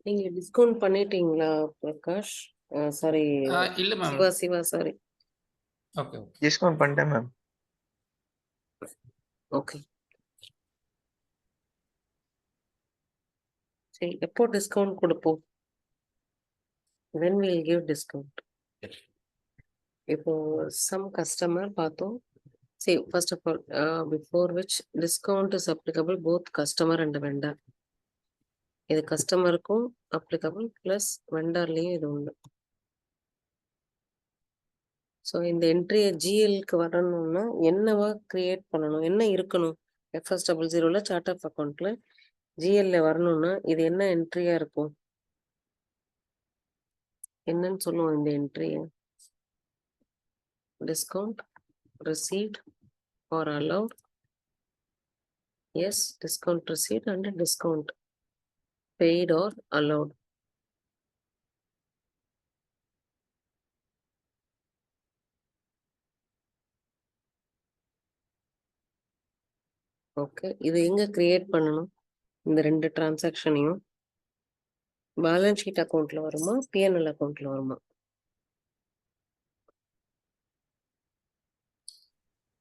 நீங்க டிஸ்கவுண்ட் பண்ணிட்டீங்களா பிரகாஷ்? சாரி, இல்ல ma'am. Shiva sorry. Okay. Discount பண்ணிட்டேன் மேம். ஓகே. சரி, எப்போ டிஸ்கவுண்ட் கொடுப்போம்? when we'll give discount. இப்போ some customer பார்த்தோம். See, first of all, before which discount is applicable both customer and vendor. இது கஸ்டமருக்கும் applicable plus vendorலயும் இது உண்டு. ஸோ இந்த என்ட்ரியை ஜிஎல்க்கு வரணும்னா என்னவா கிரியேட் பண்ணணும், என்ன இருக்கணும்? FS00 சார்ட் ஆஃப் அக்கௌண்ட்ல ஜிஎல்ல வரணும்னா இது என்ன என்ட்ரியா இருக்கும்? என்னன்னு சொல்லுவோம் இந்த என்ட்ரியை? Discount received or allowed. Yes, discount received and discount paid or allowed. Okay, இது எங்க கிரியேட் பண்ணணும்? இந்த ரெண்டு டிரான்சாக்ஷனையும் பேலன்ஸ் ஷீட் அக்கௌண்ட்ல வருமா, பிஎன்எல் அக்கௌண்ட்ல வருமா?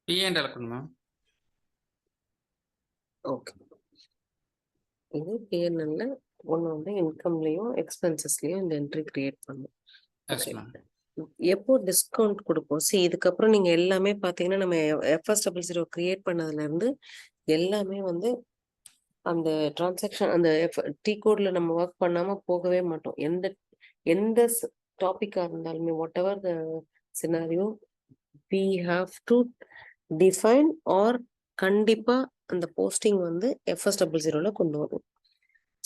P&L account ma'am. ஓகே, இது பிஎன்எல்ல ஒன்று வந்து இன்கம்லையும் எக்ஸ்பென்சஸ்லையும் இந்த என்ட்ரி கிரியேட் பண்ணும். S okay, ma'am. எப்போ டிஸ்கவுண்ட் கொடுப்போம்? சரி, இதுக்கப்புறம் நீங்க எல்லாமே பாத்தீங்கன்னா நம்ம FS00 கிரியேட் பண்ணதுல இருந்து எல்லாமே வந்து அந்த டிரான்சாக்ஷன் அந்த டி கோட்ல நம்ம ஒர்க் பண்ணாம போகவே மாட்டோம். எந்த டாபிக்கா இருந்தாலுமே what ever the scenario we have to define or கண்டிப்பா அந்த போஸ்டிங் வந்து FS00ல கொண்டு வரும்.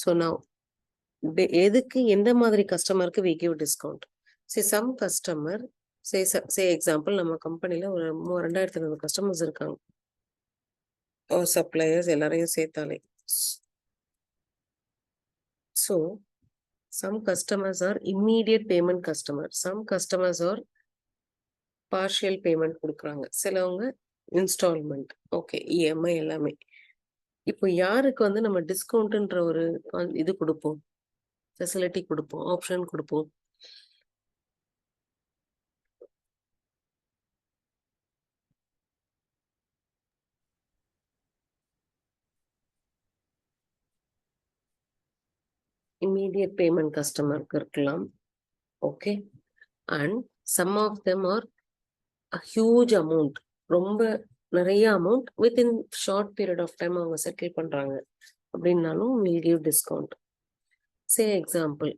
ஸோ நான் எதுக்கு எந்த மாதிரி கஸ்டமருக்கு we give discount? சரி, சம் கஸ்டமர் சே எக்ஸாம்பிள் நம்ம கம்பெனில ஒரு 2200 கஸ்டமர்ஸ் இருக்காங்க, சப்ளையர்ஸ் எல்லாரையும் சேர்த்தாலே. So some customers are immediate payment customers, some customers are partial payment கொடுக்குறாங்க, சிலவங்க இன்ஸ்டால்மெண்ட், ஓகே, இஎம்ஐ எல்லாமே. இப்போ யாருக்கு வந்து நம்ம டிஸ்கவுண்ட்ன்ற ஒரு இது கொடுப்போம், ஃபெசிலிட்டி கொடுப்போம், ஆப்ஷன் கொடுப்போம்? இம்மீடியட் பேமெண்ட் கஸ்டமருக்கு இருக்கலாம். Okay, and some of them are huge amount, ரொம்ப நிறைய amount within short period of time அவங்க செட்டில் பண்றாங்க அப்படின்னாலும் will give discount. Say example,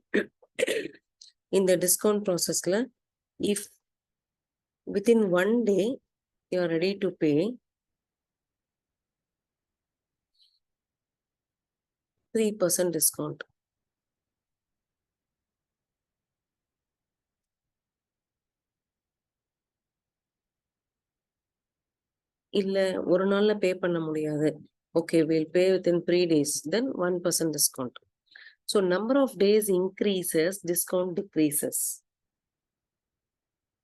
இந்த டிஸ்கவுண்ட் ப்ராசஸ்ல if within 1 day you are ready to pay 3% discount. இல்ல ஒரு நாள்ல பே பண்ண முடியாது, okay, we'll pay within 3 days, then 1% discount. So number of days increases, discount decreases.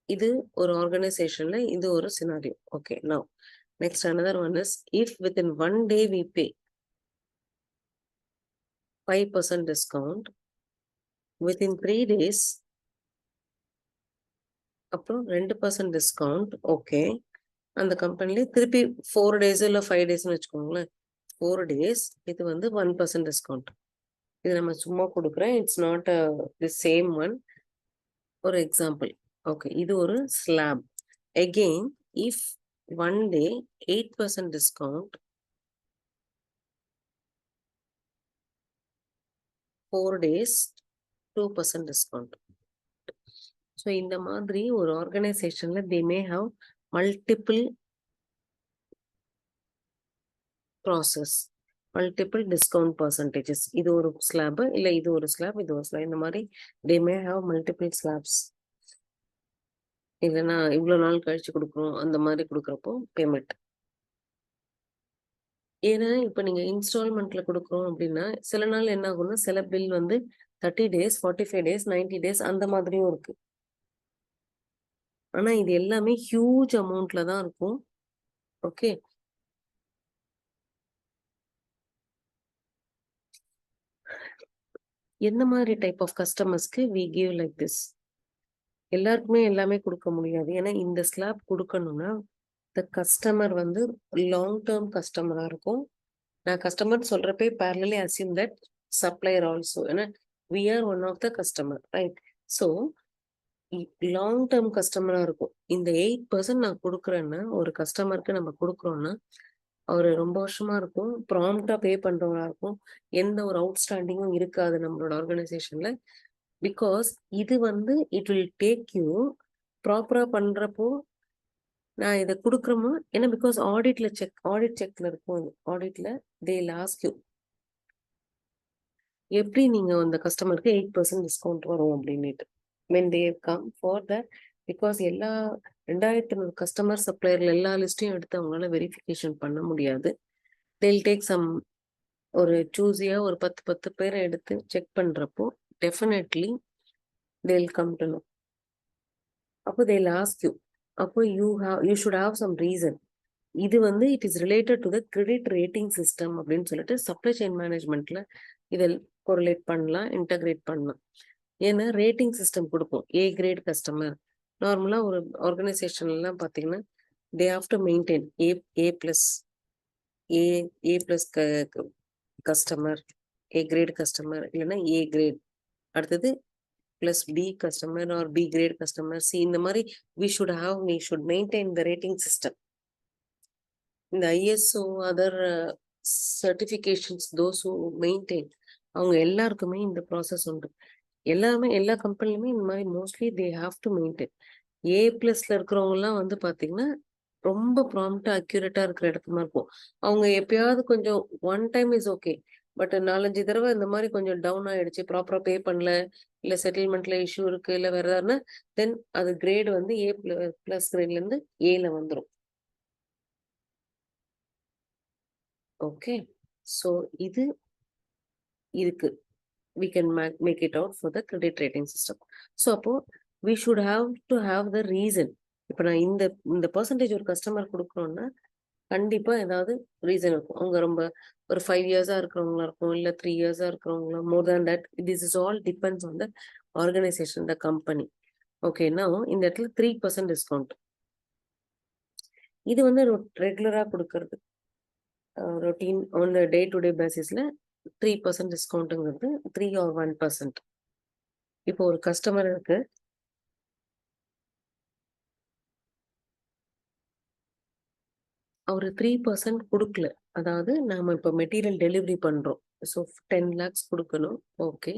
இது ஒரு ஆர்கனைசேஷன்ல இது ஒரு scenario. Okay, now next another one is if within 1 day we pay 5% discount, within 3 days அப்புறம் 2% டிஸ்கவுண்ட். ஓகே, அந்த கம்பெனில திருப்பி 4 days இல்ல 5 daysன்னு வச்சுக்கோங்களேன், 4 days இது வந்து 1% டிஸ்கவுண்ட். இது நம்ம சும்மா கொடுக்குறேன், it's not the same one, ஒரு எக்ஸாம்பிள். ஓகே, இது ஒரு slab. Again if 1 day 8% discount, 4 days 2% discount. So இந்த மாதிரி ஒரு ஆர்கனைசேஷன்ல they may have multiple process, multiple discount percentages. இது ஒரு ஸ்லாப், இல்லை இது ஒரு ஸ்லாப், இது ஒரு ஸ்லாப், இந்த மாதிரி தே மே ஹாவ் மல்டிபிள் ஸ்லாப்ஸ். இல்லைன்னா இவ்வளோ நாள் கழிச்சு கொடுக்குறோம் அந்த மாதிரி கொடுக்குறப்போ பேமெண்ட். ஏன்னா இப்போ நீங்கள் இன்ஸ்டால்மெண்ட்ல கொடுக்குறோம் அப்படின்னா சில நாள் என்ன ஆகும்னா சில பில் வந்து 30 days 45 days 90 days அந்த மாதிரியும் இருக்கு. ஆனால் இது எல்லாமே ஹியூஜ் அமௌண்ட்ல தான் இருக்கும். ஓகே, எந்த மாதிரி டைப் ஆஃப் கஸ்டமர்ஸ்க்கு வி கிவ் லைக் திஸ். எல்லாருக்குமே எல்லாமே கொடுக்க முடியாது. ஏன்னா இந்த ஸ்லாப் கொடுக்கணும்னா த கஸ்டமர் வந்து லாங் டேர்ம் கஸ்டமரா இருக்கும். நான் கஸ்டமர் சொல்றப்பே parallelly assume that supplier also. ஏன்னா we are one of the customer, right? So long term கஸ்டமரா இருக்கும். இந்த 8% நான் கொடுக்குறேன்னா ஒரு கஸ்டமருக்கு நம்ம கொடுக்குறோம்னா அவரு ரொம்ப வருஷமா இருக்கும், ப்ராம்ப்டா பே பண்றவங்களா இருக்கும், எந்த ஒரு அவுட்ஸ்டாண்டிங்கும் இருக்காது நம்மளோட ஆர்கனைசேஷன்ல. பிகாஸ் இது வந்து இட் வில் டேக் யூ ப்ராப்பரா பண்றப்போ நான் இதை கொடுக்குறோமா, ஏன்னா பிகாஸ் ஆடிட் செக்ல இருக்கும். ஆடிட்ல தே லாஸ்ட் யூ எப்படி நீங்க அந்த கஸ்டமருக்கு 8% டிஸ்கவுண்ட் வரும் அப்படின்னுட்டு when they come for that. Because எல்லா 2500 கஸ்டமர் சப்ளையர்ல எல்லா லிஸ்டையும் எடுத்து அவங்களால வெரிஃபிகேஷன் பண்ண முடியாது. they'll take some ஒரு சூஸியா ஒரு 10 பேரை எடுத்து செக் பண்றப்போ definitely they'll come to know. அப்போ they'll ask you. அப்போ you should have some reason. இது வந்து it is related to the credit rating system அப்படின்னு சொல்லிட்டு சப்ளை செயின் மேனேஜ்மெண்ட்ல இதில் கொரிலேட் பண்ணலாம், இன்டகிரேட் பண்ணலாம். ஏன்னா ரேட்டிங் சிஸ்டம் கொடுப்போம். ஏ கிரேட் கஸ்டமர் நார்மலா ஒரு ஆர்கனைசேஷன்லாம் பார்த்தீங்கன்னா they have to maintain A plus A plus customer, A grade customer, இல்லைன்னா ஏ கிரேட், அடுத்தது plus B customer or B grade customer, C, இந்த மாதிரி we should maintain the rating system. இந்த ISO other certifications those who maintain அவங்க எல்லாருக்குமே இந்த process உண்டு. எல்லா கம்பெனிலுமே இந்த மாதிரி mostly they have to maintain. A பிளஸ்ல இருக்கிறவங்கலாம் வந்து பாத்தீங்கன்னா ரொம்ப ப்ராம்ப்டா அக்யூரேட்டா இருக்கிற இடத்துல இருக்கும். அவங்க எப்பயாவது கொஞ்சம் one time is okay, but 4-5 தடவை இந்த மாதிரி கொஞ்சம் டவுன் ஆயிடுச்சு, ப்ராப்பரா பே பண்ணல, இல்ல செட்டில்மெண்ட்ல இஷ்யூ இருக்கு, இல்ல வேற ஏதாவதுன்னா தென் அது கிரேட் வந்து ஏ பிளஸ் கிரேட்ல இருந்து ஏல வந்துடும். ஓகே, ஸோ இது இருக்கு. we can make it out for the credit rating system. So அப்போ we should have to have the reason. இப்போ நான் இந்த பர்சன்டேஜ் ஒரு கஸ்டமர் கொடுக்குறோம்னா கண்டிப்பா ஏதாவது ரீசன் இருக்கும். அவங்க ரொம்ப ஒரு 5 இயர்ஸா இருக்கிறவங்களா இருக்கும், இல்ல 3 இயர்ஸா இருக்கிறவங்களா, more than that. This is all depends on the organisation, the company. ஓகேனா இந்த இடத்துல 3% டிஸ்கவுண்ட். இது வந்து ரெகுலரா கொடுக்கறது, routine on the day to day பேசிஸ்ல 3% டிஸ்கவுண்ட்டுங்கிறது 3 or 1%. இப்போ ஒரு கஸ்டமர் இருக்கு, அவரு 3% கொடுக்கல. அதாவது நாம இப்போ மெட்டீரியல் டெலிவரி பண்றோம், ஸோ 10 lakhs கொடுக்கணும். ஓகே,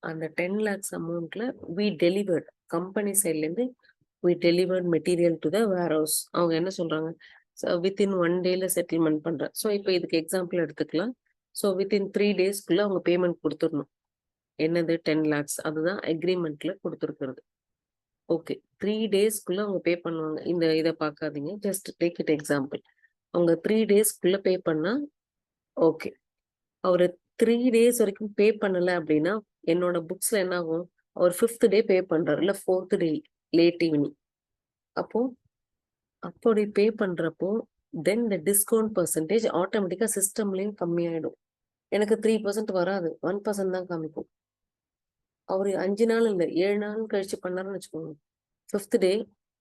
அந்த 10 lakhs அமௌண்ட்ல வி டெலிவர்ட், கம்பெனி சைட்ல இருந்து we delivered material to the warehouse. அவங்க என்ன சொல்றாங்க, வித்தின் 1 டேல செட்டில்மெண்ட் பண்றேன். ஸோ இப்போ இதுக்கு எக்ஸாம்பிள் எடுத்துக்கலாம். ஸோ வித்தின் 3 டேஸ்க்குள்ள அவங்க பேமெண்ட் கொடுத்துடணும். என்னது 10 lakhs, அதுதான் அக்ரிமெண்ட்ல கொடுத்துருக்கிறது. ஓகே, 3 டேஸ்க்குள்ள அவங்க பே பண்ணுவாங்க. இதை பார்க்காதீங்க, ஜஸ்ட் டேக் இட் எக்ஸாம்பிள். அவங்க 3 டேஸ்க்குள்ள பே பண்ணா ஓகே. அவரு 3 டேஸ் வரைக்கும் பே பண்ணல அப்படின்னா என்னோட புக்ஸ்ல என்ன ஆகும், அவர் 5th டே பே பண்றாரு, இல்ல 4th டே லேட் ஈவினிங். அப்படி பே பண்றப்போ தென் த டிஸ்கவுண்ட் பர்சன்டேஜ் ஆட்டோமேட்டிக்கா சிஸ்டம்லயும் கம்மியாயிடும். எனக்கு 3% வராது, 1% தான் காமிக்கும். அவரு 5 நாள் இல்ல 7 நாள் கழிச்சு பண்ணாருன்னு வச்சுக்கோங்க, 5th டே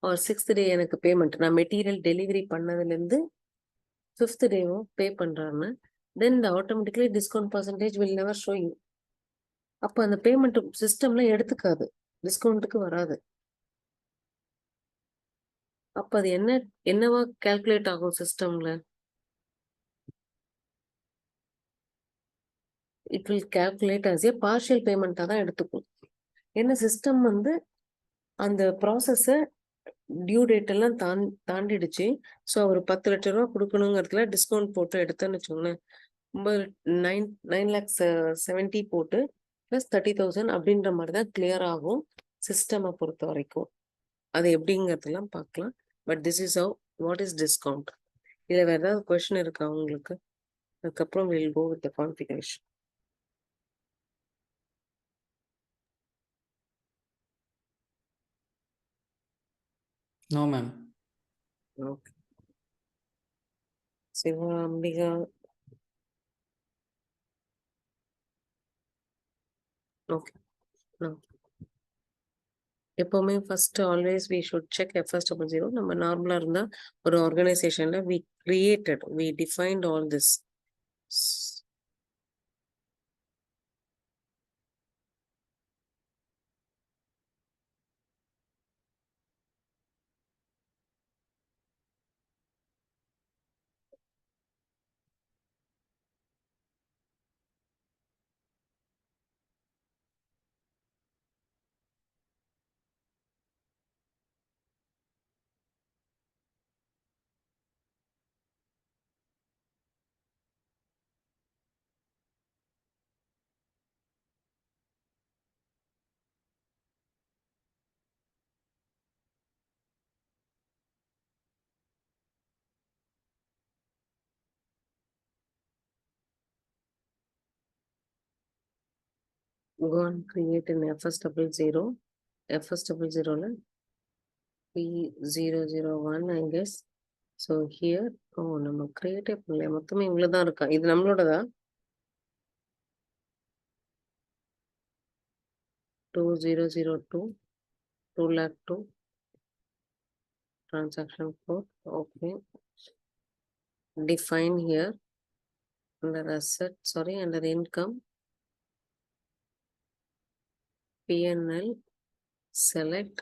ஆர் 6th டே எனக்கு பேமெண்ட், நான் மெட்டீரியல் டெலிவரி பண்ணதுல இருந்து 5th டேவும் பே பண்றாருன்னா then the automatically discount percentage will never show you. அப்ப அந்த பேமெண்ட் சிஸ்டம்ல எடுத்துக்காது, டிஸ்கவுண்ட்டுக்கு வராது. அப்ப அது என்னவா கால்குலேட் ஆகும் சிஸ்டம்ல, it will calculate as a partial பேமெண்டா தான் எடுத்துக்கும். ஏன்னா சிஸ்டம் வந்து அந்த ப்ராசஸ டியூ டேட் எல்லாம் தாண்டிடுச்சு. ஸோ அவர் 10 லட்ச ரூபா கொடுக்கணுங்கிறதுல டிஸ்கவுண்ட் போட்டு எடுத்தேன்னு வச்சுக்கோங்களேன், 9,70,000 போட்டு பிளஸ் 30,000 அப்படின்ற மாதிரி தான் கிளியர் ஆகும் சிஸ்டமை பொறுத்த வரைக்கும். அது எப்படிங்கிறதெல்லாம் பார்க்கலாம். But this is how what is discount. இதில் வேற ஏதாவது கொஸ்டின் இருக்கா உங்களுக்கு? அதுக்கப்புறம் will go with the configuration. No ma'am. Okay, Shiva, Ambika, okay. எப்பவுமே first always we should check FS00. நம்ம நார்மலா இருந்தா ஒரு ஆர்கனைசேஷன்ல we defined all this. Go and create in FS00. FS00ல P001 I guess. So here, நம்ம கிரியேட்டே பண்ணல, மொத்தமே இவ்வளவுதான் இருக்கா? இது நம்மளோடதா? 2002 202 transaction code. Okay. Define here under asset, under income, P&L, select.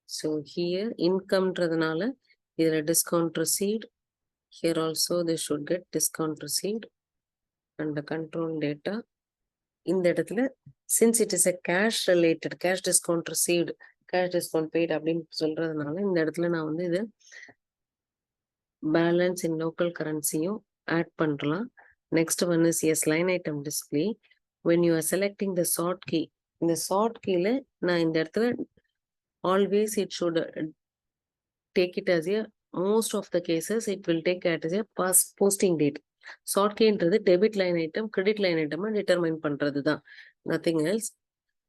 So here income-ன்றதுனால இதுல discount received. Here also they should get discount received and the control data. இந்த இடத்துல since it is a cash related, cash discount received, cash discount paid அப்படின்னு சொல்றதுனால இந்த இடத்துல நான் வந்து இது பேலன்ஸ் இன் லோக்கல் கரன்சியும் ஆட் பண்ணலாம். Next one is as line item display. When you are selecting the short key, இந்த ஷார்ட் கீல நான் இந்த இடத்துல always it should take it as a most of the cases it will take as a posting date. Short கீன்றது debit line item credit line item determine பண்றது தான், nothing else.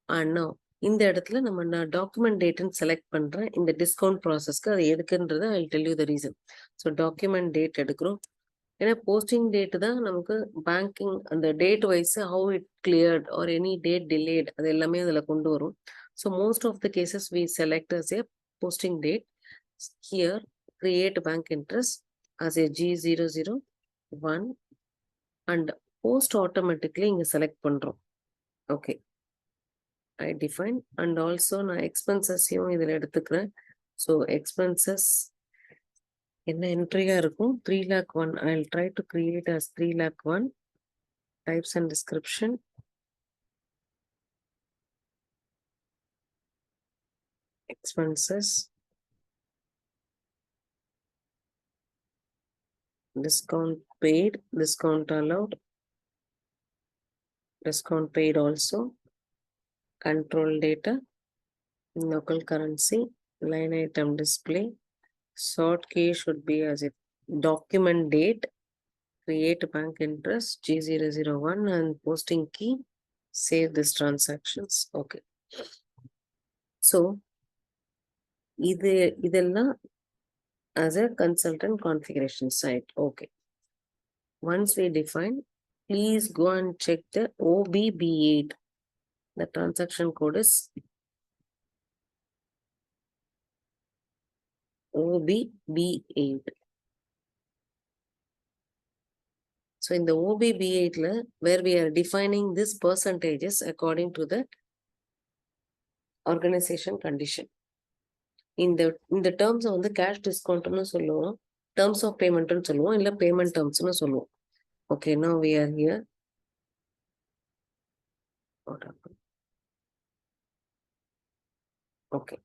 ஆனா இந்த இடத்துல நான் டாக்குமெண்ட் டேட்னு செலக்ட் பண்றேன். இந்த டிஸ்கவுண்ட் ப்ராசஸ்க்கு அது எதுக்குன்றது I tell you the reason. So document date எடுக்கிறோம். ஏன்னா போஸ்டிங் டேட் தான் நமக்கு பேங்கிங் அந்த date wise how it cleared or any date delayed அது எல்லாமே அதுல கொண்டு வரும். So most of the cases we select as a posting date. Here create bank interest as a G001 and post automatically இங்க select பண்றோம். Okay, I define and also நான் எக்ஸ்பென்சஸையும் இதில் எடுத்துக்கிறேன். ஸோ எக்ஸ்பென்சஸ் என்ன என்ட்ரியா இருக்கும்? 3,01,000. I'll try to create as 3,01,000. Types and description. Expenses. Discount paid, discount allowed, discount paid also. Control data, local currency, line item display. Short key should be as a document date, create bank interest G001 and posting key, save this transactions. Okay. So, இதெல்லாம் as a consultant configuration site. Okay. Once we define, please go and check the OBB8. The transaction code is OBB8. So in the OBB8, where we are defining this percentages according to the organization condition. இந்த terms வந்து cash டிஸ்கவுண்ட்னு சொல்லுவோம், terms of பேமெண்ட்னு சொல்லுவோம், இல்லை payment டேர்ம்ஸ்னு சொல்லுவோம். Okay, now we are here. Okay,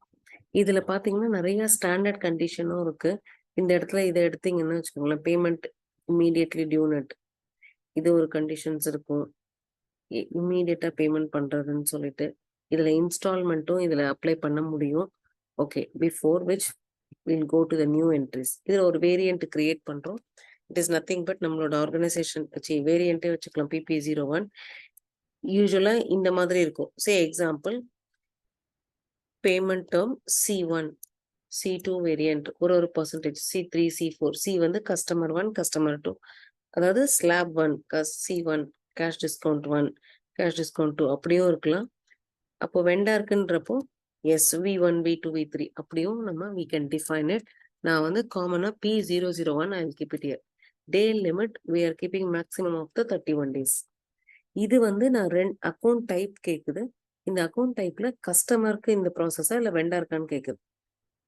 இதுல பாத்தீங்கன்னா நிறைய standard கண்டிஷனும் இருக்கு. இந்த இடத்துல இதை எடுத்தீங்கன்னா வச்சுக்கோங்களேன், பேமெண்ட் இம்மீடியட்லி டியூனட், இது ஒரு கண்டிஷன்ஸ் இருக்கும். இம்மீடியட்டா பேமெண்ட் பண்றதுன்னு சொல்லிட்டு இதுல இன்ஸ்டால்மெண்ட்டும் இதுல அப்ளை பண்ண முடியும். Okay, before which will go to the new entries. இதுல ஒரு வேரியன்ட் கிரியேட் பண்றோம். இட் இஸ் நத்திங் பட் நம்மளோட ஆர்கனைசேஷன் வச்சு வேரியன்ட்டே வச்சுக்கலாம். PP01 யூஸ்வலா இந்த மாதிரி இருக்கும். Say example payment term C1, C2 variant ஒரு பர்சன்டேஜ், C3, C4. C வந்து கஸ்டமர் 1, கஸ்டமர் 2, அதாவது slab 1, C1 cash discount 1, cash discount 2 அப்படியும் இருக்கலாம். அப்போ வெண்டாருக்குன்றப்போ எஸ் V1 V2 V3 அப்படியும் நம்ம we can define it. நான் வந்து காமனா P001 I will keep it here. Day limit we are keeping maximum of the 31 days. இது வந்து நான் அக்கௌண்ட் டைப் கேக்குது. இந்த அக்கௌண்ட் டைப்ல கஸ்டமருக்கு இந்த ப்ராசஸா இல்ல வெண்டாருக்கான்னு கேக்குது.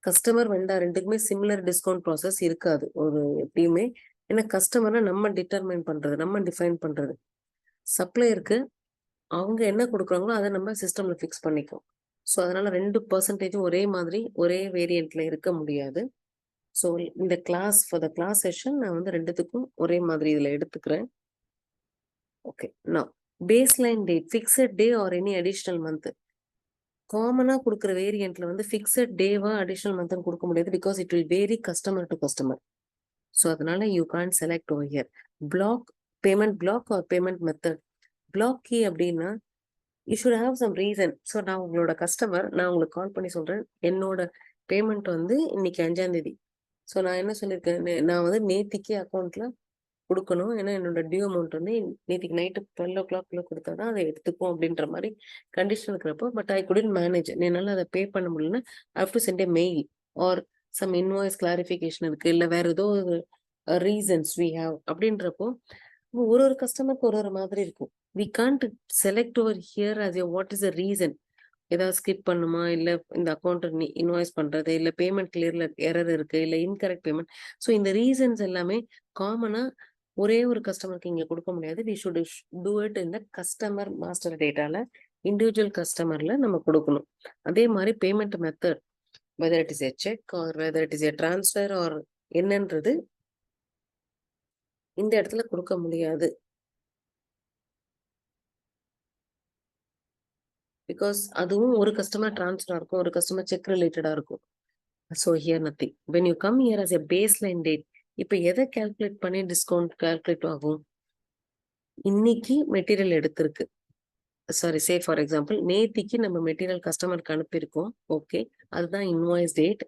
கஸ்டமர் வெண்டார் ரெண்டுக்குமே சிமிலர் டிஸ்கவுண்ட் ப்ராசஸ் இருக்காது ஒரு எப்பயுமே. ஏன்னா கஸ்டமரை நம்ம டிட்டர்மைன் பண்றது, நம்ம டிஃபைன் பண்றது. சப்ளையருக்கு அவங்க என்ன கொடுக்குறாங்களோ அதை நம்ம சிஸ்டம்ல ஃபிக்ஸ் பண்ணிக்கோம். ஸோ அதனால 2% ஒரே மாதிரி ஒரே வேரியன்ட்ல இருக்க முடியாது. ஸோ இந்த class for the class session நான் வந்து ரெண்டுத்துக்கும் ஒரே மாதிரி இதுல எடுத்துக்கிறேன். ஓகே, நான் baseline date fixed day or any additional month. காமனா கொடுக்குற வேரியன்ட்ல வந்து ஃபிக்ஸட் டேவா அடிஷ்னல் மந்த்னு கொடுக்க முடியாது. Because it will vary customer to customer. So அதனால you can select over here. Block payment block or payment method. Block key அப்படின்னா you should have some reason. So நான் உங்களோட கஸ்டமர், நான் உங்களுக்கு கால் பண்ணி சொல்றேன் என்னோட பேமெண்ட் வந்து இன்னைக்கு 5ஆம் தேதி. ஸோ நான் என்ன சொல்லியிருக்கேன், நான் வந்து நேத்திக்கு அக்கௌண்ட்ல கொடுக்கணும். ஏன்னா என்னோட டியூ அமௌண்ட் வந்து நேத்திக்கு நைட்டு 12 o'clock கொடுத்தா தான் அதை எடுத்துக்கும் அப்படின்ற மாதிரி கண்டிஷன் இருக்கிறப்போ, பட் ஐ குடன்ட் மேனேஜ், என்னால் அதை பே பண்ண முடியலன்னா I have to send a mail or some invoice clarification இருக்கு, இல்லை வேற ஏதோ ஒரு ரீசன்ஸ் வி ஹாவ் அப்படின்றப்போ ஒரு ஒரு கஸ்டமருக்கு ஒரு ஒரு மாதிரி இருக்கும். We can't select over here as a what is the reason. ஏதாவது ஸ்கிப் பண்ணுமா, இல்லை இந்த அக்கௌண்ட் இன்வாய்ஸ் பண்றது, இல்லை பேமெண்ட் கிளியர்ல எரர் இருக்கு, இல்லை இன்கரெக்ட் பேமெண்ட். ஸோ இந்த ரீசன்ஸ் எல்லாமே காமனா ஒரே ஒரு கஸ்டமருக்கு இங்க கொடுக்க முடியாது. வி ஷுட் டூ இட் இந்த கஸ்டமர் மாஸ்டர் டேட்டால இண்டிவிஜுவல் கஸ்டமர்ல நம்ம கொடுக்கணும். அதே மாதிரி payment method whether it is a cheque or whether it is a transfer or என்னன்றது இந்த இடத்துல கொடுக்க முடியாது. பிகாஸ் அதுவும் ஒரு கஸ்டமர் டிரான்ஸ்ஃபரா இருக்கும், ஒரு கஸ்டமர் செக் ரிலேட்டடா இருக்கும். So here nothing. When you come here as a baseline date, இப்போ எதை கால்குலேட் பண்ணி டிஸ்கவுண்ட் கால்குலேட் ஆகும்? இன்னைக்கு மெட்டீரியல் எடுத்திருக்கு, சாரி சே ஃபார் எக்ஸாம்பிள் நேத்திக்கு நம்ம மெட்டீரியல் கஸ்டமருக்கு அனுப்பியிருக்கோம். ஓகே, அதுதான் இன்வாய்ஸ் டேட்.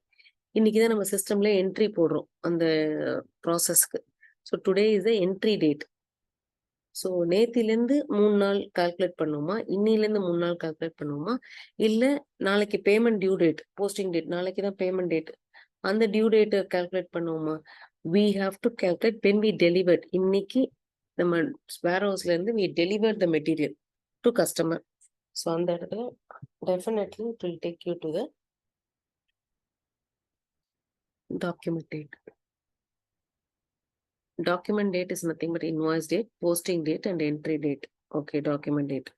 இன்னைக்கு தான் நம்ம சிஸ்டம்ல என்ட்ரி போடுறோம் அந்த ப்ராசஸ்க்கு. So today is the entry date. So நேத்திலேருந்து 3 நாள் கால்குலேட் பண்ணுவோமா, இன்னிலேருந்து 3 நாள் கால்குலேட் பண்ணுவோமா, இல்லை நாளைக்கு payment due date, posting date நாளைக்கு தான் பேமெண்ட் டேட், அந்த டியூ டேட்டை கால்குலேட் பண்ணுவோமா? We have to calculate when we delivered. இன்னைக்கு நம்ம வேர் ஹவுஸ்ல இருந்து we delivered the material to customer. So அந்த இடத்துல definitely it will take you to the document date. Document date is nothing but invoice date, posting date and entry date. Okay, document date.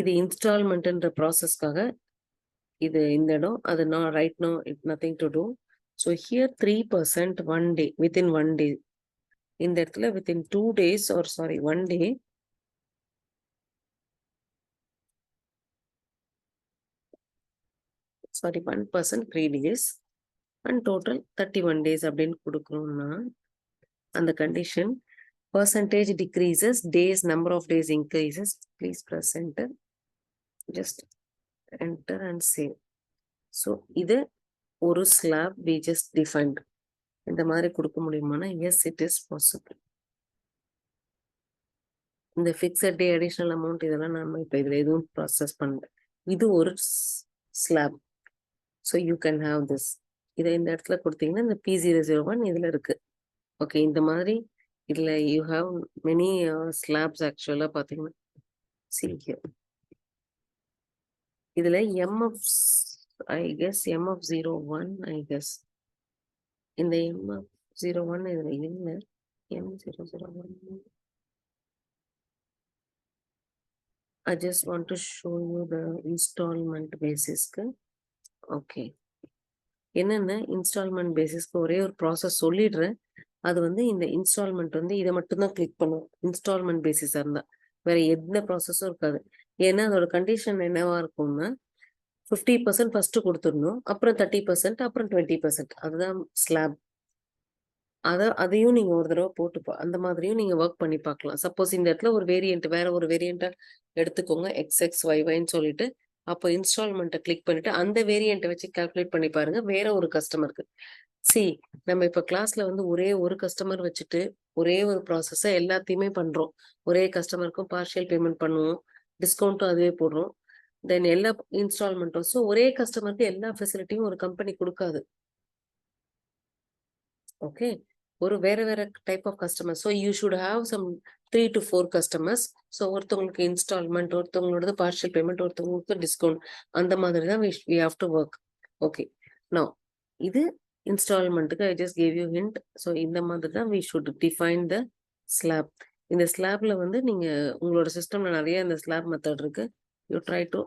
இது இன்ஸ்டால்மெண்ட்ன்ற ப்ராசஸ்க்காக இது இந்த இடம், அது நான் right no it nothing to do. So here 3% 1 day, within 1 day. இந்த இடத்துல within 2 days or sorry 1 day, sorry 1% 3 days and total 31 days அப்படின்னு கொடுக்குறோம்னா அந்த condition percentage decreases, days number of days increases. Please press enter, just enter and save. So இது ஒரு slab we just defined. இந்த மாதிரி கொடுக்க முடியுமானா yes it is possible. இந்த ஃபிக்ஸட் டே அடிஷனல் அமௌண்ட் இதெல்லாம் நம்ம இப்போ இதில் எதுவும் ப்ராசஸ் பண்ணல. இது ஒரு slab. So you can have this. இதை இந்த இடத்துல கொடுத்தீங்கன்னா இந்த P001 இதில் இருக்கு. ஓகே, இந்த மாதிரி இதில் யூ ஹாவ் மெனி ஸ்லாப்ஸ் ஆக்சுவலாக பார்த்தீங்கன்னா. see here. இதுல MF I guess MF01 I guess இந்த MF01 இதுல இல்ல. M001 I just want to show you the installment basisக்கு. ஓகே, என்னென்ன இன்ஸ்டால்மெண்ட் பேசிஸ்க்கு ஒரே ஒரு ப்ராசஸ் சொல்லிடுறேன். அது வந்து இந்த இன்ஸ்டால்மெண்ட் வந்து இதை மட்டும்தான் கிளிக் பண்ணும். இன்ஸ்டால்மெண்ட் பேசிஸா இருந்தா வேற எந்த ப்ராசஸும் இருக்காது. ஏன்னா அதோட கண்டிஷன் என்னவா இருக்கும்னா 50% ஃபர்ஸ்ட் கொடுத்துடணும், அப்புறம் 30%, அப்புறம் 20%. அதுதான் ஸ்லாப். அதையும் நீங்க ஒரு தடவை போட்டு அந்த மாதிரியும் நீங்க ஒர்க் பண்ணி பார்க்கலாம். சப்போஸ் இந்த இடத்துல ஒரு வேரியன்ட் வேற ஒரு வேரியண்டா எடுத்துக்கோங்க, XXYYன்னு சொல்லிட்டு, அப்போ இன்ஸ்டால்மெண்ட்டை கிளிக் பண்ணிட்டு அந்த வேரியண்ட்டை வச்சு கால்குலேட் பண்ணி பாருங்க வேற ஒரு கஸ்டமருக்கு. நம்ம இப்ப கிளாஸ்ல வந்து ஒரே ஒரு கஸ்டமர் வச்சுட்டு ஒரே ஒரு ப்ராசஸ எல்லாத்தையுமே பண்றோம். ஒரே கஸ்டமருக்கும் பார்ஷியல் பேமெண்ட் பண்ணுவோம், டிஸ்கவுண்ட்டும் அதுவே போடுறோம். தென் எல்லா இன்ஸ்டால்மெண்ட்டும். ஸோ ஒரே கஸ்டமருக்கு எல்லா ஃபெசிலிட்டியும் ஒரு கம்பெனி கொடுக்காது. ஓகே, ஒரு வேற வேற type of customer. So you should have some 3 to 4 customers. So ஒருத்தவங்களுக்கு இன்ஸ்டால்மெண்ட், ஒருத்தவங்களோட பார்ஷியல் பேமெண்ட், ஒருத்தவங்களுக்கு டிஸ்கவுண்ட், அந்த மாதிரி தான் we have to work. Okay, now இது இன்ஸ்டால்மெண்ட்டுக்கு I just gave you hint. So இந்த மாதிரி தான் we should define the slab. இந்த ஸ்லாப்ல வந்து நீங்க உங்களோட சிஸ்டம்ல நிறைய இந்த ஸ்லாப் மெத்தட் இருக்கு. You try to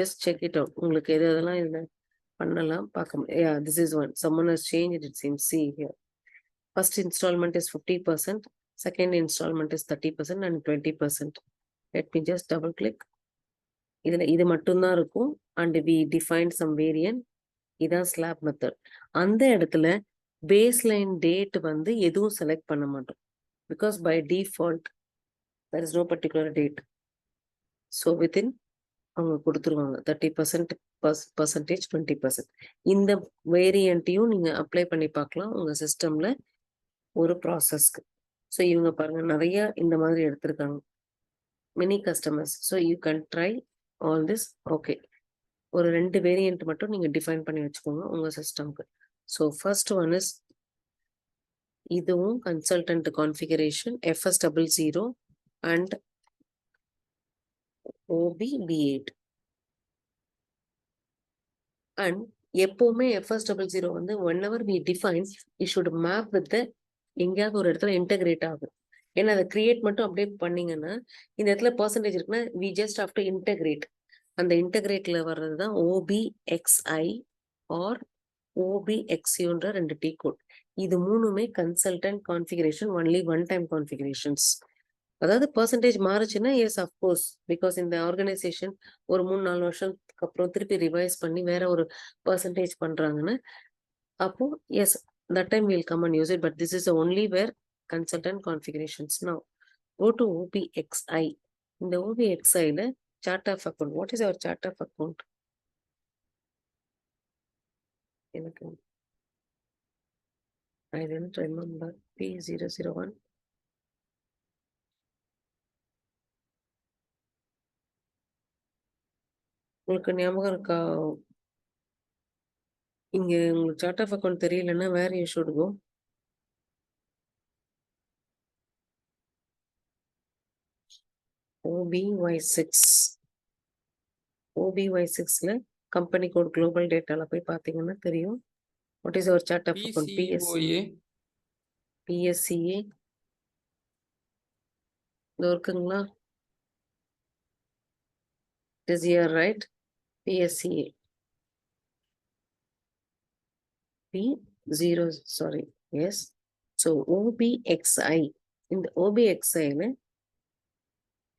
just check it out. உங்களுக்கு எது எதெல்லாம் இதுல பண்ணலாம் பார்க்க. Yeah, this is one. Someone has changed it seems. See here. First installment is 50%, second installment is 30% and 20%. Let me just double click. இது மட்டும்தான் இருக்கும். And we defined some variant. இதான் ஸ்லாப் மெத்தட். அந்த இடத்துல பேஸ்லைன் டேட் வந்து எதுவும் select பண்ண மாட்டோம். Because by default there is no particular date. So within அவங்க கொடுத்துருவாங்க 30% percentage 20%. இந்த வேரியண்ட்டையும் நீங்க அப்ளை பண்ணி பார்க்கலாம் உங்க சிஸ்டம்ல ஒரு ப்ராசஸ்க்கு. ஸோ இவங்க பாருங்க நிறைய இந்த மாதிரி எடுத்திருக்காங்க mini customers. So you can try all this. Okay, ஒரு 2 வேரியண்ட் மட்டும் நீங்க டிஃபைன் பண்ணி வச்சுக்கோங்க உங்க சிஸ்டம்க்கு. ஸோ ஃபர்ஸ்ட் ஒன் இஸ் இதுவும் consultant configuration FS00 and OBB8. And எப்பவுமே FS00 வந்து whenever we define it should map with the எங்கேயாவது ஒரு இடத்துல இன்டகிரேட் ஆகும். ஏன்னா அதை கிரியேட் மட்டும் அப்படியே பண்ணீங்கன்னா இந்த இடத்துல பர்சன்டேஜ் இருக்குன்னா we just have to integrate. அந்த இன்டகிரேட்ல வர்றது தான் OBXI ஆர் OBXUன்ற 2 T கோட். இது மூணுமே consultant configuration, only one time configurations. அதாவது பர்சன்டேஜ் மாறுச்சுன்னா எஸ் அஃப்கோர்ஸ், பிகாஸ் இந்த ஆர்கனைசேஷன் ஒரு 3-4 வருஷத்துக்கு அப்புறம் திருப்பி ரிவைஸ் பண்ணி வேற ஒரு பர்சன்டேஜ் பண்றாங்கன்னா அப்போ S that time we'll come and use it, but this is only where consultant configurations. Now go to OBXI. In the OBXI la chart of account. What is our chart of account? I didn't remember. P001. உங்களுக்கு ஞாபகம் இருக்கா? இங்க உங்களுக்கு chart of account தெரியலன்னா where you should go? OBY6. OBY6ல company code global டேட்டால போய் பாத்தீங்கன்னா தெரியும். What is our chart of account? PSCA. இது இருக்குங்களா? It is here, right? PSCA. P0, sorry. Yes. So OBXI. In the OBXI,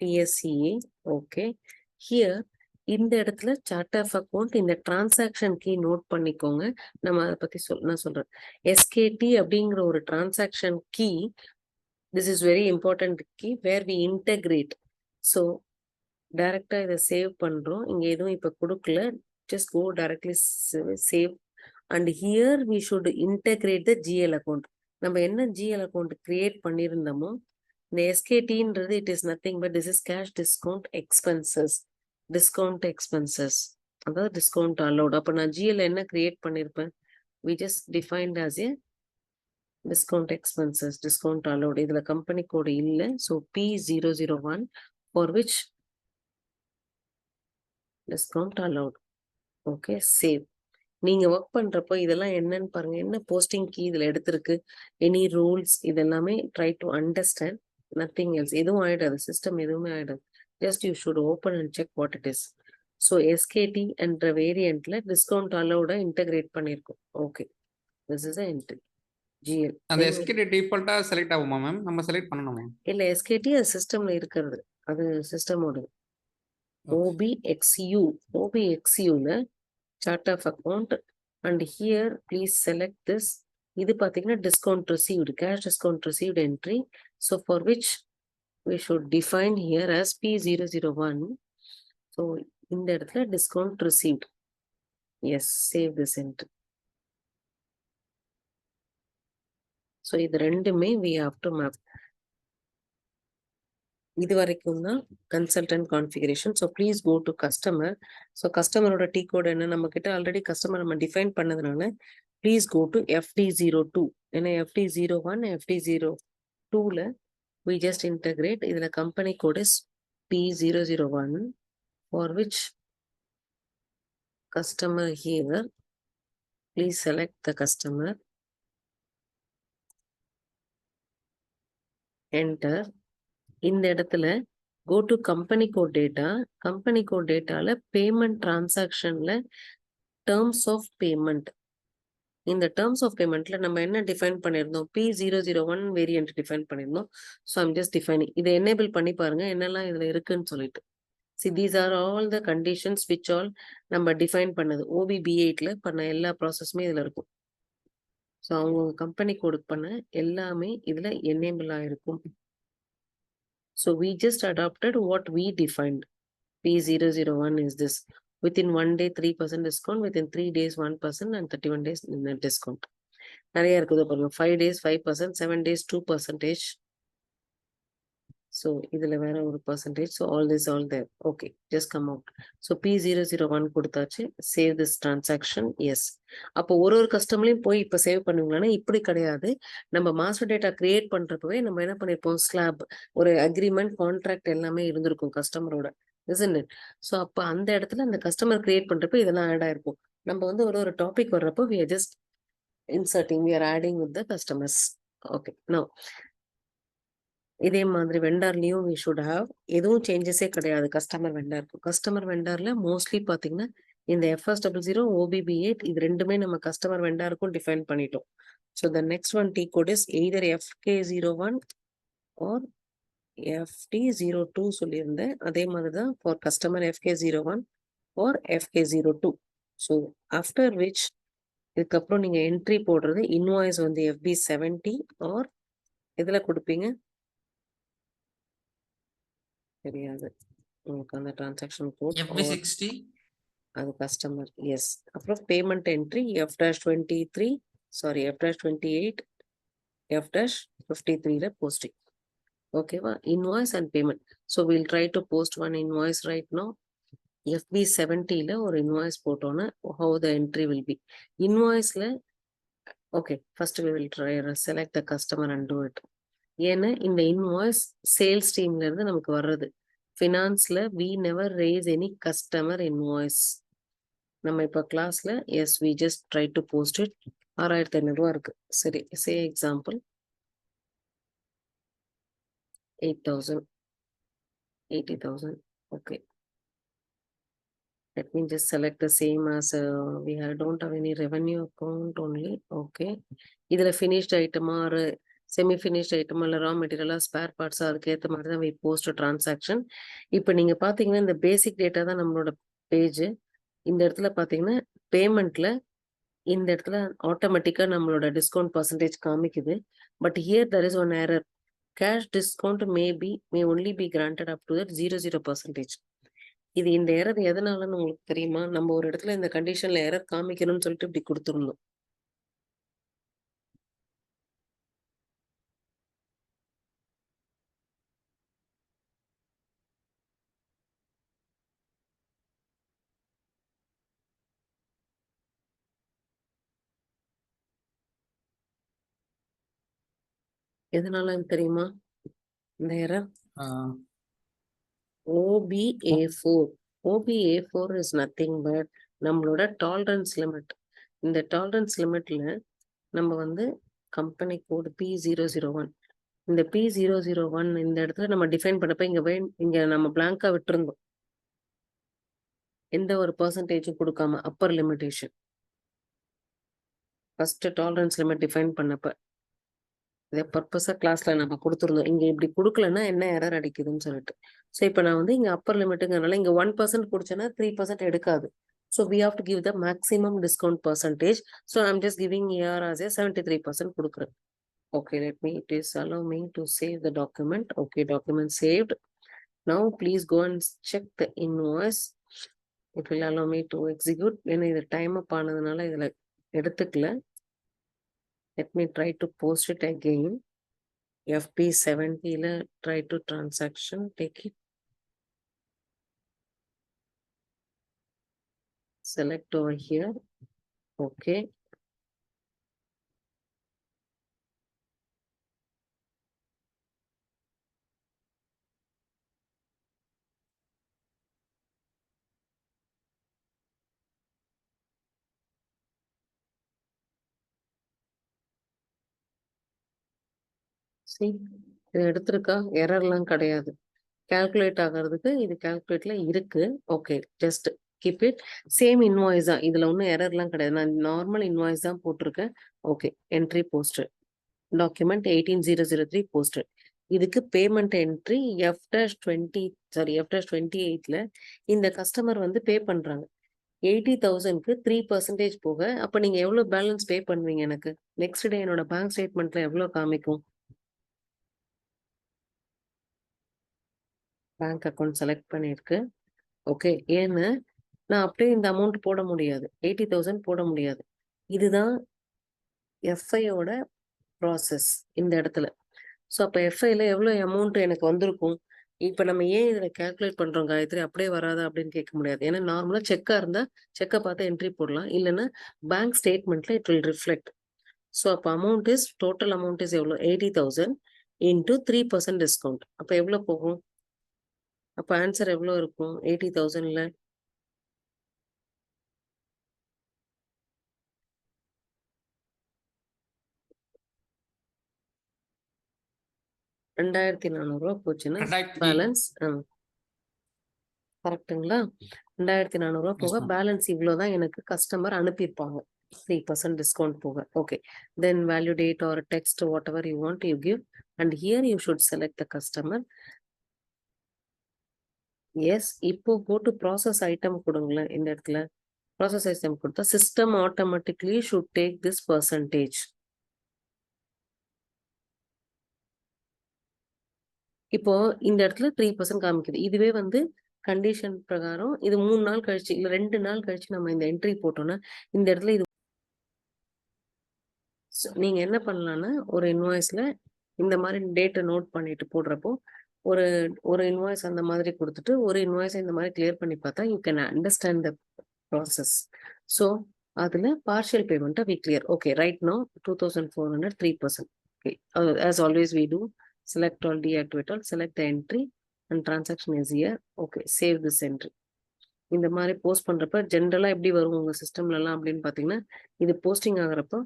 PSCA. Okay. Here, இந்த இடத்துல chart of account இந்த transaction key நோட் பண்ணிக்கோங்க. நம்ம அதை பத்தி நான் சொல்றேன். SKT அப்படிங்கிற ஒரு transaction key. This is very important key where we integrate. So டைரக்டா இதை சேவ் பண்றோம். இங்க எதுவும் இப்ப கொடுக்கல. Just go directly save. And here we should integrate the GL account. நம்ம என்ன GL account create பண்ணியிருந்தோமோ இந்த SKTன்றது it is nothing but this is cash discount expenses. Discount expenses. அதாவது discount allowed. அப்ப நான் GL என்ன create பண்ணிருப்பேன்? We just defined as a discount expenses, discount allowed. இதுல company கோடு இல்ல. So P001 for which discount allowed. Okay, save. நீங்க work பண்றப்போ இதெல்லாம் என்னன்னு பாருங்க. என்ன போஸ்டிங் கீ இதுல எடுத்திருக்கு, எனி ரூல்ஸ், இதெல்லாமே try to understand. Nothing else. எதுவும் ஆயிடாது, சிஸ்டம் எதுவுமே ஆயிடாது. Just you should open and check what it is. So SKT என்ற வேரியன்ட்ல டிஸ்கவுண்ட் அலோட இன்டகிரேட் பண்ணியிருக்கோம். Okay, this is entry GL. அந்த SKT டிஃபால்ட்டா செலக்ட் ஆகுமா மேம்? நம்ம செலக்ட் பண்ணணுமா? இல்ல, SKT அது சிஸ்டம்ல இருக்கிறது, அது சிஸ்டமோட. OBXUல chart of account, and here please select this. இது பாத்தீங்கன்னா discount received, cash discount received entry. So for which we should define here as P001. So இந்த இடத்துல discount received. Yes, save this entry. So இது ரெண்டுமே we have to map. இது வரைக்கும் தான் consultant configuration. So please go to customer. So கஸ்டமரோட T code என்ன, நம்ம கிட்ட ஆல்ரெடி கஸ்டமர் நம்ம டிஃபைன் பண்ணதுனால ப்ளீஸ் கோ டு FD02. ஏன்னா FD01 FD02ல we just integrate. இதுல company code is P001 for which customer here, please select the customer, enter. இந்த இடத்துல go to company code data. company code dataல payment transactionல terms of payment. இந்த terms of paymentல நம்ம என்ன define பண்ணியிருந்தோம், P001 variant define பண்ணியிருந்தோம். So I'm just defining. இதை enable பண்ணி பாருங்க என்னெல்லாம் இதுல இருக்குன்னு சொல்லிட்டு. See, these are all the conditions which all நம்ம டிஃபைன் பண்ணது OBB8ல பண்ண எல்லா ப்ராசஸுமே இதுல இருக்கும். ஸோ அவங்க கம்பெனி கோடு பண்ண எல்லாமே இதுல எனேபிள் ஆயிருக்கும். So we just adopted what we defined. P001 is this. Within 1 day 3% discount, within 3 days 1%, and 31 days net discount. நிறைய இருக்குது பாருங்க. 5 days 5%, 7 days 2%. So இதுல வேற ஒரு percentage. So all this all there. Okay, just come out. So P001 கொடுத்தாச்சு. Save this transaction. Yes. அப்போ ஒரு கஸ்டமர்லையும் போய் இப்ப சேவ் பண்ணுவீங்களா? இப்படி கிடையாது. நம்ம மாஸ்டர் டேட்டா கிரியேட் பண்றப்பவே நம்ம என்ன பண்ணிருப்போம், ஸ்லாப் ஒரு அக்ரிமெண்ட் கான்ட்ராக்ட் எல்லாமே இருந்திருக்கும் கஸ்டமரோட, isn't it? ஸோ அப்ப அந்த இடத்துல அந்த கஸ்டமர் கிரியேட் பண்றப்ப இதெல்லாம் ஆட் ஆயிருக்கும். நம்ம வந்து ஒரு டாபிக் வர்றப்போ we are just inserting, we are adding with the customers. Okay, now இதே மாதிரி வெண்டார்லயும் we should have எதுவும் சேஞ்சஸே கிடையாது. கஸ்டமர் வெண்டார்ல மோஸ்ட்லி பாத்தீங்கன்னா இந்த FS00 OBB8 இது ரெண்டுமே நம்ம கஸ்டமர் வெண்டாருக்கும் டிஃபைன் பண்ணிட்டோம். So the next one T code is either FK01 or FT02 சொல்லியிருந்தேன். அதே மாதிரி தான் for customer FK01 or FK02. So after which இதுக்கப்புறம் நீங்க என்ட்ரி போடுறது இன்வாய்ஸ் வந்து FB70 ஆர் இதுல கொடுப்பீங்க தெரியாது உங்களுக்கு அந்த டிரான்சாக்ஷன் கோட் FB60 அது கஸ்டமர். எஸ். அப்புறம் payment entry F-23 sorry F-28 F-53ல போஸ்டிங். ஓகேவா? Invoice and payment. So will try to post one invoice right no. FB70ல ஒரு இன்வாய்ஸ் போட்டோன்னா how the entry will be. இன்வாய்ஸ்ல okay first we will try select the customer and do it. ஏன்னா இந்த invoice sales டீம்ல இருந்து நமக்கு வர்றது. ஃபினான்ஸ்ல we never raise any customer invoice. நம்ம இப்ப கிளாஸ்ல as we just try to post it. 6500 இருக்கு. சரி, சே example 8000 80,000. Okay, let me just select the same as we don't have any revenue account only. Okay, இதுல finished item or semi finished item இல்லை ரா மெட்டீரியலாக spare பார்ட்ஸாக அதுக்கேற்ற மாதிரி தான் we post transaction. இப்போ நீங்கள் பார்த்தீங்கன்னா இந்த பேசிக் டேட்டா தான் நம்மளோட பேஜ். இந்த இடத்துல பார்த்தீங்கன்னா பேமெண்ட்ல இந்த இடத்துல ஆட்டோமேட்டிக்காக நம்மளோட டிஸ்கவுண்ட் பர்சன்டேஜ் காமிக்குது. But here there is one error. Cash discount May only be granted up to that 0% இது இந்த எரர் எதனாலன்னு உங்களுக்கு தெரியுமா? நம்ம ஒரு இடத்துல இந்த கண்டிஷன்ல எரர் காமிக்கணும்னு சொல்லிட்டு இப்படி கொடுத்துருந்தோம். எதனால தெரியுமா இந்த error? OBA4. OBA4 is nothing but நம்மளோட டாலரன்ஸ் லிமிட். இந்த டாலரன்ஸ் லிமிட்ல நம்ம வந்து கம்பெனி கோடு P001. இந்த P001 இந்த இடத்துல நம்ம டிஃபைன் பண்ணப்ப இங்க நம்ம பிளாங்கா விட்டுருந்தோம். எந்த ஒரு பர்சன்டேஜும் கொடுக்காம upper limitation first tolerance limit define பண்ணப்ப இதை பர்பஸா கிளாஸ்ல நம்ம கொடுத்துருந்தோம். இங்க இப்படி கொடுக்கலன்னா என்ன எரர் அடிக்குதுன்னு சொல்லிட்டு. ஸோ இப்போ நான் வந்து இங்க அப்பர் லிமிட்டுங்கிறனால இங்க 1% குடிச்சேன்னா 3% எடுக்காது. So we have to give the maximum discount percentage. So I'm just giving AR as a 73% கொடுக்குறேன். Okay, let me, it is allow me to save the document. Okay, document saved. Now please go and check the invoice. It will allow me to execute. ஏன்னா இது time அப் ஆனதுனால இதுல எடுத்துக்கல. Let me try to post it again. FP70 ல try to transaction, take it. Select over here. Okay. See, இது எடுத்திருக்கா? எரர்லாம் கிடையாது. Calculate ஆகிறதுக்கு இது கால்குலேட்ல இருக்கு. Okay, just keep it. Same invoice தான். இதுல ஒன்றும் எரர்லாம் கிடையாது. நான் நார்மல் இன்வாய்ஸ் தான் போட்டிருக்கேன். Okay, entry posted. Document 18003 posted. இதுக்கு பேமெண்ட் என்ட்ரி F-28ல இந்த கஸ்டமர் வந்து பே பண்றாங்க. 80,000க்கு 3% போக, அப்ப நீங்க எவ்வளவு பேலன்ஸ் பே பண்ணுவீங்க எனக்கு? நெக்ஸ்ட் டே என்னோட பேங்க் ஸ்டேட்மெண்ட்ல எவ்வளவு காமிக்கும்? பேங்க் அக்கவுண்ட் செலக்ட் பண்ணிருக்கு. ஓகே, ஏன்னு நான் அப்படியே இந்த அமௌண்ட் போட முடியாது. 80,000 போட முடியாது. இதுதான் எஃப்ஐயோட ப்ராசஸ் இந்த இடத்துல. ஸோ அப்போ எஃப்ஐல எவ்வளோ அமௌண்ட் எனக்கு வந்திருக்கும்? இப்போ நம்ம ஏன் இதில் கால்குலேட் பண்ணுறோம் காயத்ரி? அப்படியே வராதா அப்படின்னு கேட்க முடியாது. ஏன்னா நார்மலாக செக்காக இருந்தால் செக்கை பார்த்து என்ட்ரி போடலாம். இல்லைன்னா பேங்க் ஸ்டேட்மெண்ட்ல இட் வில் ரிஃப்ளெக்ட். ஸோ அப்போ amount is total amount is எவ்வளோ? 80,000 இன்டூ 3% டிஸ்கவுண்ட். அப்போ எவ்வளோ போகும்? அப்போ ஆன்சர் எவ்வளோ இருக்கும் 80,000ல? 2,400 போச்சுன்னா 2000 பேலன்ஸ் கரெக்ட்டுங்களா? 2,400 Yes, போக ma'am. பேலன்ஸ் இவ்வளோதான் எனக்கு கஸ்டமர் அனுப்பியிருப்பாங்க. 3% டிஸ்கவுண்ட் போக. Okay, then value date are text whatever you want you give and here you should select the customer. Yes, இப்போ கோ டு ப்ராசஸ் ஐட்டம் கொடுங்களேன். இந்த இடத்துல ப்ராசஸ் ஐட்டம் கொடுத்தா system automatically should take this percentage. இப்போ இந்த இடத்துல 3% காமிக்குது. இதுவே வந்து கண்டிஷன் பிரகாரம் இது 3 நாள் கழிச்சு இல்ல 2 நாள் கழிச்சு நம்ம இந்த என்ட்ரி போட்டோம்னா இந்த இடத்துல இது நீங்க என்ன பண்ணலாம்னா ஒரு இன்வாய்ஸ்ல இந்த மாதிரி டேட்டை நோட் பண்ணிட்டு போடுறப்போ ஒரு ஒரு இன்வாய்ஸ் அந்த மாதிரி கொடுத்துட்டு ஒரு இன்வாய்ஸ் இந்த மாதிரி கிளியர் பண்ணி பார்த்தா you can understand the process. So அதுல பார்ஷியல் பேமெண்ட்டை we clear. Okay, right no 2,400 3%. ஓகே, as always we do select all, deactivate all, select the entry and transaction is here. Okay, save this entry. இந்த மாதிரி post பண்றப்ப ஜென்ரலா எப்படி வரும் உங்க சிஸ்டம்ல எல்லாம் அப்படின்னு பாத்தீங்கன்னா இது போஸ்டிங் ஆகுறப்போ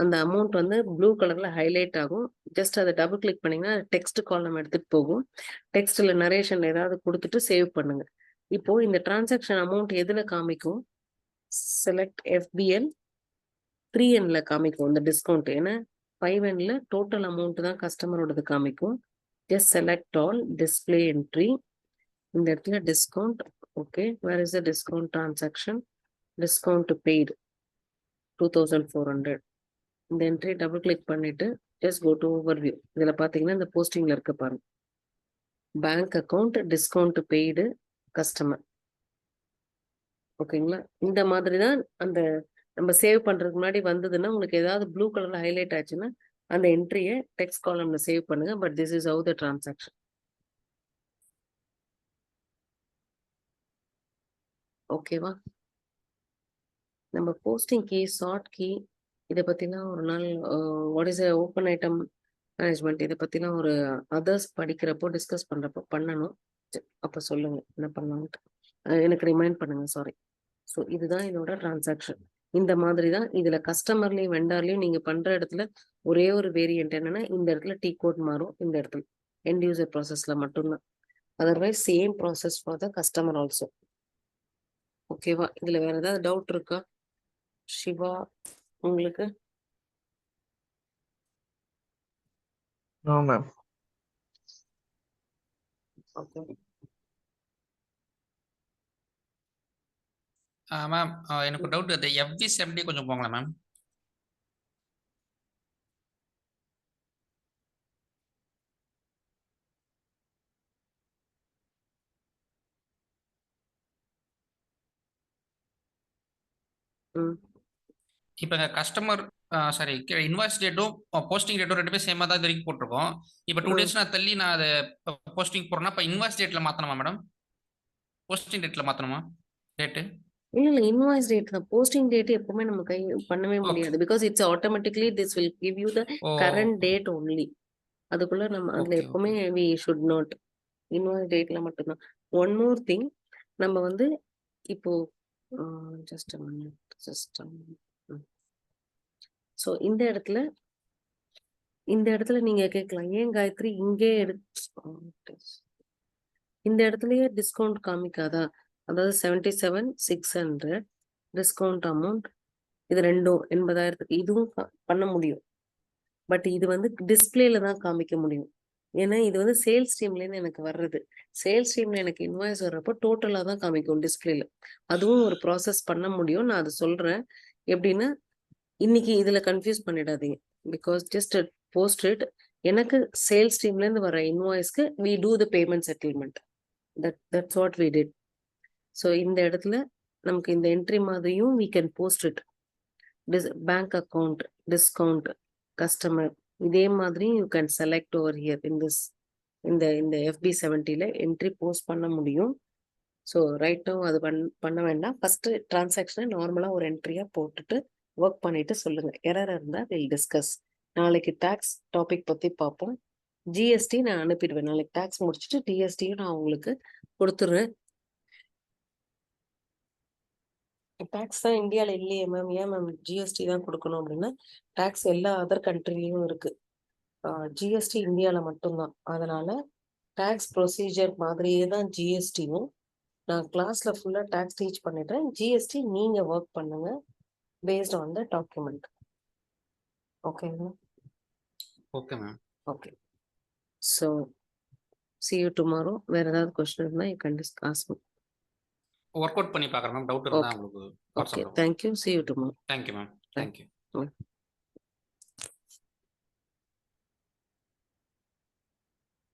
அந்த அமௌண்ட் வந்து ப்ளூ கலர்ல ஹைலைட் ஆகும். ஜஸ்ட் அதை டபுள் கிளிக் பண்ணீங்கன்னா டெக்ஸ்ட் காலம் எடுத்துட்டு போகும். டெக்ஸ்ட்ல நரேஷன் ஏதாவது கொடுத்துட்டு சேவ் பண்ணுங்க. இப்போ இந்த டிரான்சாக்ஷன் அமௌண்ட் எதுல காமிக்கும்? செலக்ட் FBN 3Nல காமிக்கும் இந்த டிஸ்கவுண்ட். ஏன்னா 5Nல டோட்டல் அமௌண்ட் தான் கஸ்டமரோடது காமிக்கும். Just select all, display entry. இந்த இடத்துல discount. Okay, where is the discount transaction? Discount paid 2,400. இந்த என்ட்ரி டபுள் கிளிக் பண்ணிட்டு ஜஸ்ட் கோ டு ஓவர்வியூ. இதுல பாத்தீங்கன்னா இந்த போஸ்டிங்ல இருக்க பாருங்க, bank account, discount paid, customer. ஓகேங்களா? இந்த மாதிரி தான் அந்த நம்ம சேவ் பண்றதுக்கு முன்னாடி வந்ததுன்னா உங்களுக்கு ஏதாவது ப்ளூ கலர்ல ஹைலைட் ஆச்சுன்னா அந்த என்ட்ரியை டெக்ஸ்ட் காலம்ல சேவ் பண்ணுங்க. But this is have the transaction. ஓகேவா? நம்ம போஸ்டிங் கீ, சார்ட் கீ இதை பத்திலாம் ஒரு நாள் what is open item management இதை பத்திலாம் ஒரு அதர்ஸ் படிக்கிறப்போ டிஸ்கஸ் பண்றப்போ பண்ணணும். அப்ப சொல்லுங்க என்ன பண்ணலான்ட்டு. எனக்கு ரிமைண்ட் பண்ணுங்க, சாரி. ஸோ இதுதான் இதோட டிரான்சாக்ஷன். இந்த மாதிரி தான் இதுல கஸ்டமர்லயும் வெண்டார்லயும் நீங்க பண்ற இடத்துல ஒரே ஒரு வேரியன்ட் என்னன்னா இந்த இடத்துல டீ கோட் மாறும். இந்த இடத்துல எண்ட் யூசர் ப்ராசஸ்ல மட்டும்தான். Otherwise same process for the customer also. ஓகேவா? இதுல வேற ஏதாவது டவுட் இருக்கா சிவா உங்களுக்கு? No, ma'am. ஓகே, மேம் எனக்கு டவுட் அது FV70 கொஞ்சம் போங்களா மேம்? ம் இப்ப கஸ்டமர் சாரி இன்வாய்ஸ் டேட்டும் போஸ்டிங் டேட்டும் ரெண்டுமே சேமா தான் இது வரைக்கும் போட்டிருக்கோம். இப்ப 2 ம். டேஸ் நான் தள்ளி நான் அத போஸ்டிங் போடுறேன்னா, அப்ப இன்வாய்ஸ் டேட்ல மாத்தணுமா மேடம்? போஸ்டிங் டேட்ல மாத்தணுமா? டேட்டு? இல்ல இன்வாய்ஸ் டேட் தான். போஸ்டிங் டேட் எப்பவுமே நம்ம பண்ணவே ஓகே. முடியாது. Because it's automatically this will give you the oh! Current date only. அதுக்குள்ள நம்ம அதுல ஓகே, எப்பவுமே okay. We should not. Invoice டேட்ல மட்டும்தான். ஒன் மோர் திங், நம்ம வந்து இப்போ ஜஸ்ட் ஸோ இந்த இடத்துல நீங்க கேட்கலாம், ஏன் காயத்ரி இங்கே இந்த இடத்துலயே டிஸ்கவுண்ட் காமிக்காதா? அதாவது 77,600 டிஸ்கவுண்ட் அமௌண்ட், இது ரெண்டும் 80,000 இதுவும் பண்ண முடியும். பட் இது வந்து டிஸ்பிளேல தான் காமிக்க முடியும். ஏன்னா இது வந்து சேல்ஸ் டீம்லேருந்து எனக்கு வர்றது. சேல்ஸ் டீம்ல எனக்கு இன்வாய்ஸ் வர்றப்போ டோட்டலா தான் காமிக்கும் டிஸ்பிளேல. அதுவும் ஒரு ப்ராசஸ் பண்ண முடியும். நான் அது சொல்றேன். எப்படின்னா, இன்னைக்கு இதுல கன்ஃபியூஸ் பண்ணிடாதீங்க. Because just post it. எனக்கு சேல்ஸ் டீம்லேருந்து வர இன்வாய்ஸ்க்கு we do the payment settlement. That's what we did. So இந்த இடத்துல நமக்கு இந்த என்ட்ரி மாதிரியும் we can post it. Bank account, discount, customer, இதே மாதிரி you can select over here in this இந்த FB70ல என்ட்ரி போஸ்ட் பண்ண முடியும். ஸோ ரைட் நவ் அது பண்ண வேண்டாம். ஃபர்ஸ்ட் டிரான்சாக்ஷனை நார்மலா ஒரு என்ட்ரியா போட்டுட்டு ஒர்க் பண்ணிட்டு சொல்லுங்க. எரர் இருந்தா வில் டிஸ்கஸ். நாளைக்கு டாக்ஸ் டாபிக் பத்தி பார்ப்போம். ஜிஎஸ்டி நான் அனுப்பிடுவேன். நாளைக்கு டாக்ஸ் முடிச்சுட்டு டிஎஸ்டியும் நான் உங்களுக்கு கொடுத்துருவேன். டாக்ஸ் தான் இந்தியாவில் இல்லையே மேம், ஏன் மேம் ஜிஎஸ்டி தான் கொடுக்கணும் அப்படின்னா, டாக்ஸ் எல்லா அதர் கண்ட்ரிலையும் இருக்கு. ஜிஎஸ்டி இந்தியாவில் மட்டும்தான். அதனால டாக்ஸ் ப்ரொசீஜர் மாதிரியே தான் ஜிஎஸ்டியும். நான் கிளாஸ்ல ஃபுல்லாக டாக்ஸ் டீச் பண்ணிட்டேன். ஜிஎஸ்டி நீங்க ஒர்க் பண்ணுங்க பேஸ்ட் ஆன் த டாக்குமெண்ட். ஓகேங்களா? Okay ma'am. Okay. So see you tomorrow. வேற ஏதாவது கொஸ்டின் இருந்தால் you can discuss. Work out பண்ணி பார்க்குறேன் மேம். டவுட் இருந்தா Okay. உங்களுக்கு Okay. Thank you. See you tomorrow. Thank you ma'am. Thank you. Bye.